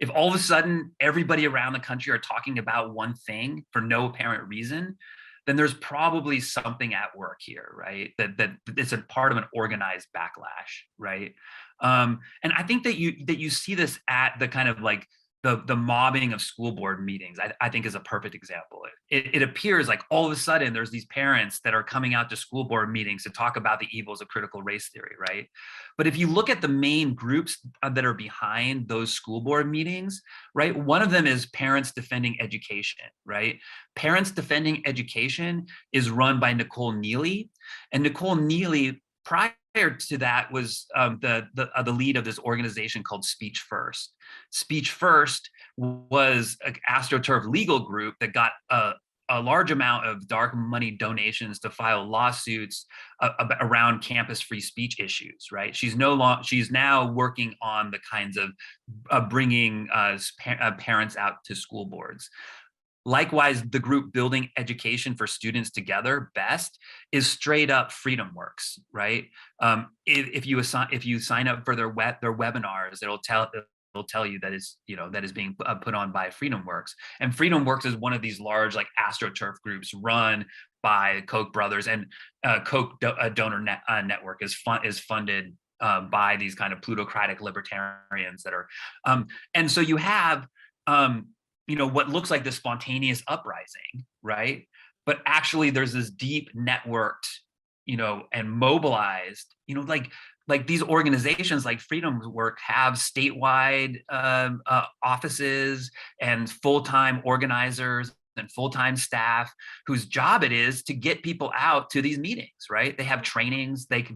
if all of a sudden everybody around the country are talking about one thing for no apparent reason, then there's probably something at work here, right? That it's a part of an organized backlash, right? And I think that you see this at the kind of like the mobbing of school board meetings. I think is a perfect example. It appears like all of a sudden there's these parents that are coming out to school board meetings to talk about the evils of critical race theory, right? But if you look at the main groups that are behind those school board meetings, right? One of them is Parents Defending Education, right? Parents Defending Education is run by Nicole Neely, and Nicole Neely, prior to that, was the lead of this organization called Speech First. Speech First was an astro-turf legal group that got a large amount of dark money donations to file lawsuits around campus free speech issues. Right? She's now working on the kinds of bringing parents out to school boards. Likewise, the group Building Education for Students Together, BEST, is straight up Freedom Works, right? If you sign up for their webinars, it'll tell you that is being put on by Freedom Works. And Freedom Works is one of these large like astro-turf groups run by Koch brothers, and Koch donor network is funded by these kind of plutocratic libertarians that are, and so you have what looks like this spontaneous uprising, right? But actually there's this deep networked, and mobilized, like these organizations like Freedom Work have statewide offices and full-time organizers and full-time staff whose job it is to get people out to these meetings, right? They have trainings. They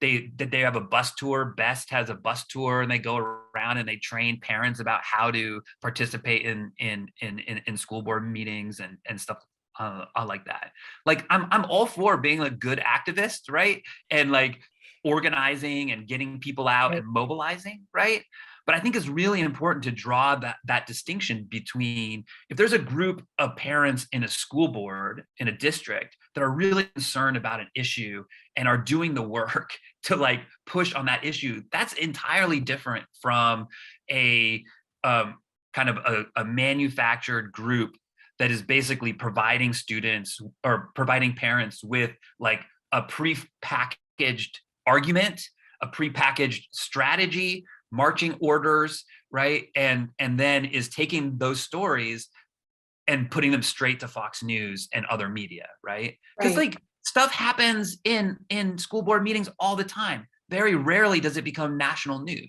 have a bus tour. BEST has a bus tour, and they go around and they train parents about how to participate in school board meetings and stuff like that. Like I'm all for being a good activist, right? And like organizing and getting people out and mobilizing, right? But I think it's really important to draw that distinction between, if there's a group of parents in a school board in a district that are really concerned about an issue and are doing the work to like push on that issue, that's entirely different from a kind of a manufactured group that is basically providing students or providing parents with like a pre-packaged argument, a pre-packaged strategy, marching orders, right? And then is taking those stories and putting them straight to Fox News and other media, right? Because Right. like stuff happens in school board meetings all the time. Very rarely does it become national news.